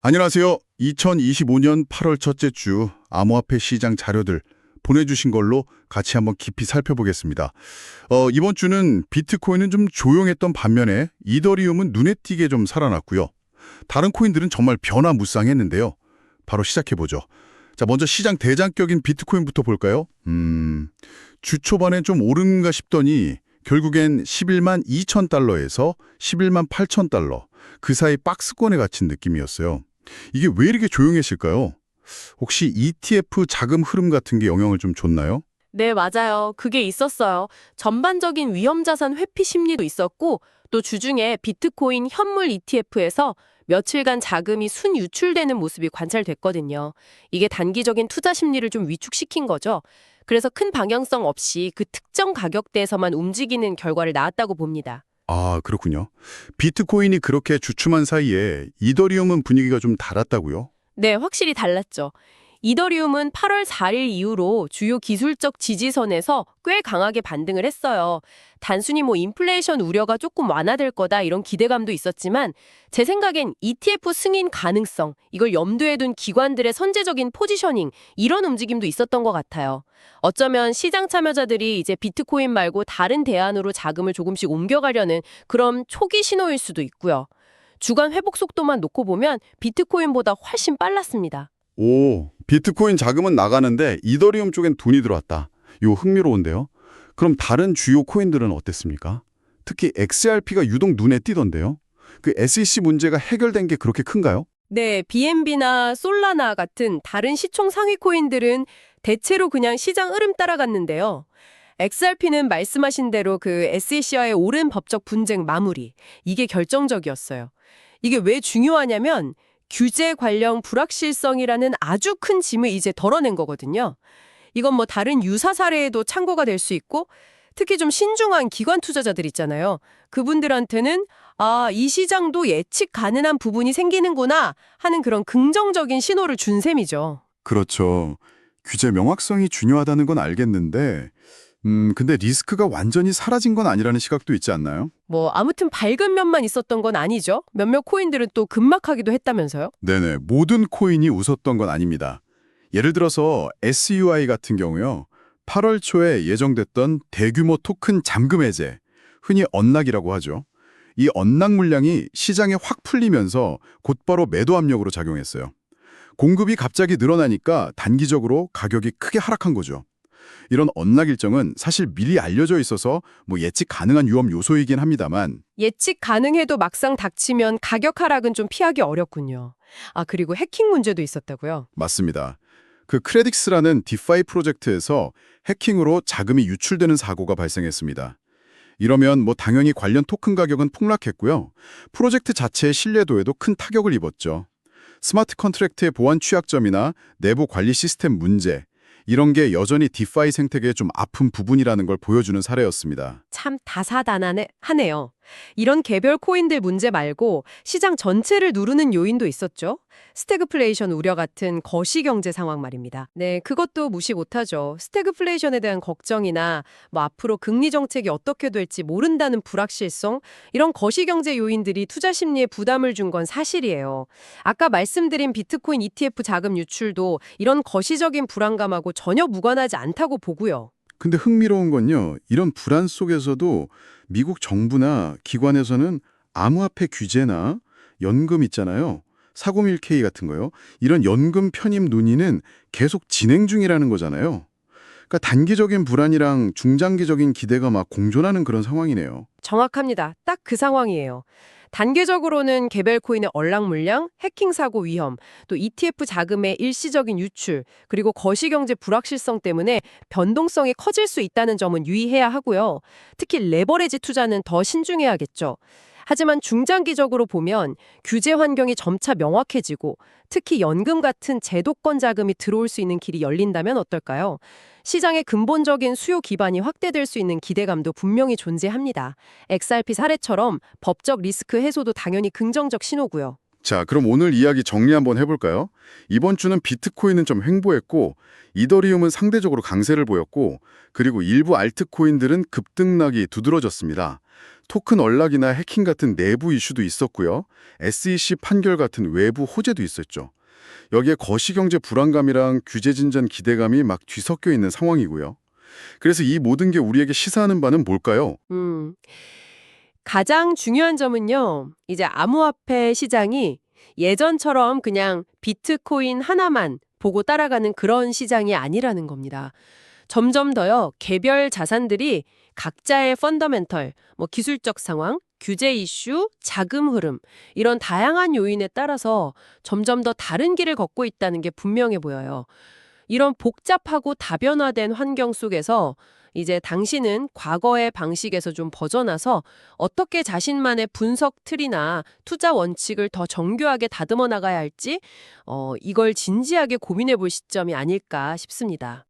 안녕하세요. 2025년 8월 첫째 주 암호화폐 시장 자료들 보내주신 걸로 같이 한번 깊이 살펴보겠습니다. 이번 주는 비트코인은 좀 조용했던 반면에 이더리움은 눈에 띄게 좀 살아났고요. 다른 코인들은 정말 변화무쌍했는데요. 바로 시작해보죠. 자, 먼저 시장 대장격인 비트코인부터 볼까요? 주 초반에 좀 오른가 싶더니 결국엔 11만 2천 달러에서 11만 8천 달러 그 사이 박스권에 갇힌 느낌이었어요. 이게 왜 이렇게 조용했을까요? 혹시 ETF 자금 흐름 같은 게 영향을 좀 줬나요? 네, 맞아요. 그게 있었어요. 전반적인 위험자산 회피 심리도 있었고, 또 주중에 비트코인 현물 ETF에서 며칠간 자금이 순유출되는 모습이 관찰됐거든요. 이게 단기적인 투자 심리를 좀 위축시킨 거죠. 그래서 큰 방향성 없이 그 특정 가격대에서만 움직이는 결과를 낳았다고 봅니다. 아, 그렇군요. 비트코인이 그렇게 주춤한 사이에 이더리움은 분위기가 좀 달았다고요? 네, 확실히 달랐죠. 이더리움은 8월 4일 이후로 주요 기술적 지지선에서 꽤 강하게 반등을 했어요. 단순히 인플레이션 우려가 조금 완화될 거다 이런 기대감도 있었지만 제 생각엔 ETF 승인 가능성, 이걸 염두에 둔 기관들의 선제적인 포지셔닝, 이런 움직임도 있었던 것 같아요. 어쩌면 시장 참여자들이 이제 비트코인 말고 다른 대안으로 자금을 조금씩 옮겨가려는 그런 초기 신호일 수도 있고요. 주간 회복 속도만 놓고 보면 비트코인보다 훨씬 빨랐습니다. 오, 비트코인 자금은 나가는데 이더리움 쪽엔 돈이 들어왔다. 이거 흥미로운데요? 그럼 다른 주요 코인들은 어땠습니까? 특히 XRP가 유독 눈에 띄던데요? 그 SEC 문제가 해결된 게 그렇게 큰가요? 네, BNB나 솔라나 같은 다른 시총 상위 코인들은 대체로 그냥 시장 흐름 따라갔는데요. XRP는 말씀하신 대로 그 SEC와의 오랜 법적 분쟁 마무리, 이게 결정적이었어요. 이게 왜 중요하냐면 규제 관련 불확실성이라는 아주 큰 짐을 이제 덜어낸 거거든요. 이건 다른 유사 사례에도 참고가 될 수 있고, 특히 좀 신중한 기관 투자자들 있잖아요. 그분들한테는 이 시장도 예측 가능한 부분이 생기는구나 하는 그런 긍정적인 신호를 준 셈이죠. 그렇죠. 규제 명확성이 중요하다는 건 알겠는데, 근데 리스크가 완전히 사라진 건 아니라는 시각도 있지 않나요? 아무튼 밝은 면만 있었던 건 아니죠. 몇몇 코인들은 또 급락하기도 했다면서요? 네네, 모든 코인이 웃었던 건 아닙니다. 예를 들어서 SUI 같은 경우요. 8월 초에 예정됐던 대규모 토큰 잠금 해제, 흔히 언락이라고 하죠. 이 언락 물량이 시장에 확 풀리면서 곧바로 매도 압력으로 작용했어요. 공급이 갑자기 늘어나니까 단기적으로 가격이 크게 하락한 거죠. 이런 언락 일정은 사실 미리 알려져 있어서 예측 가능한 위험 요소이긴 합니다만 예측 가능해도 막상 닥치면 가격 하락은 좀 피하기 어렵군요. 그리고 해킹 문제도 있었다고요? 맞습니다. 그 크레딕스라는 디파이 프로젝트에서 해킹으로 자금이 유출되는 사고가 발생했습니다. 이러면 당연히 관련 토큰 가격은 폭락했고요. 프로젝트 자체의 신뢰도에도 큰 타격을 입었죠. 스마트 컨트랙트의 보안 취약점이나 내부 관리 시스템 문제, 이런 게 여전히 디파이 생태계의 좀 아픈 부분이라는 걸 보여주는 사례였습니다. 참 다사다난하네요. 이런 개별 코인들 문제 말고 시장 전체를 누르는 요인도 있었죠. 스태그플레이션 우려 같은 거시경제 상황 말입니다. 네, 그것도 무시 못하죠. 스태그플레이션에 대한 걱정이나 앞으로 금리 정책이 어떻게 될지 모른다는 불확실성, 이런 거시경제 요인들이 투자 심리에 부담을 준 건 사실이에요. 아까 말씀드린 비트코인 ETF 자금 유출도 이런 거시적인 불안감하고 전혀 무관하지 않다고 보고요. 근데 흥미로운 건요. 이런 불안 속에서도 미국 정부나 기관에서는 암호화폐 규제나 연금 있잖아요. 401k 같은 거요. 이런 연금 편입 논의는 계속 진행 중이라는 거잖아요. 그러니까 단기적인 불안이랑 중장기적인 기대가 막 공존하는 그런 상황이네요. 정확합니다. 딱 그 상황이에요. 단계적으로는 개별 코인의 언락 물량, 해킹 사고 위험, 또 ETF 자금의 일시적인 유출, 그리고 거시경제 불확실성 때문에 변동성이 커질 수 있다는 점은 유의해야 하고요. 특히 레버리지 투자는 더 신중해야겠죠. 하지만 중장기적으로 보면 규제 환경이 점차 명확해지고 특히 연금 같은 제도권 자금이 들어올 수 있는 길이 열린다면 어떨까요? 시장의 근본적인 수요 기반이 확대될 수 있는 기대감도 분명히 존재합니다. XRP 사례처럼 법적 리스크 해소도 당연히 긍정적 신호고요. 자, 그럼 오늘 이야기 정리 한번 해볼까요? 이번 주는 비트코인은 좀 횡보했고, 이더리움은 상대적으로 강세를 보였고, 그리고 일부 알트코인들은 급등락이 두드러졌습니다. 토큰 언락이나 해킹 같은 내부 이슈도 있었고요. SEC 판결 같은 외부 호재도 있었죠. 여기에 거시경제 불안감이랑 규제 진전 기대감이 막 뒤섞여 있는 상황이고요. 그래서 이 모든 게 우리에게 시사하는 바는 뭘까요? 가장 중요한 점은요. 이제 암호화폐 시장이 예전처럼 그냥 비트코인 하나만 보고 따라가는 그런 시장이 아니라는 겁니다. 점점 더요. 개별 자산들이 각자의 펀더멘털, 기술적 상황, 규제 이슈, 자금 흐름 이런 다양한 요인에 따라서 점점 더 다른 길을 걷고 있다는 게 분명해 보여요. 이런 복잡하고 다변화된 환경 속에서 이제 당신은 과거의 방식에서 좀 벗어나서 어떻게 자신만의 분석 틀이나 투자 원칙을 더 정교하게 다듬어 나가야 할지 이걸 진지하게 고민해 볼 시점이 아닐까 싶습니다.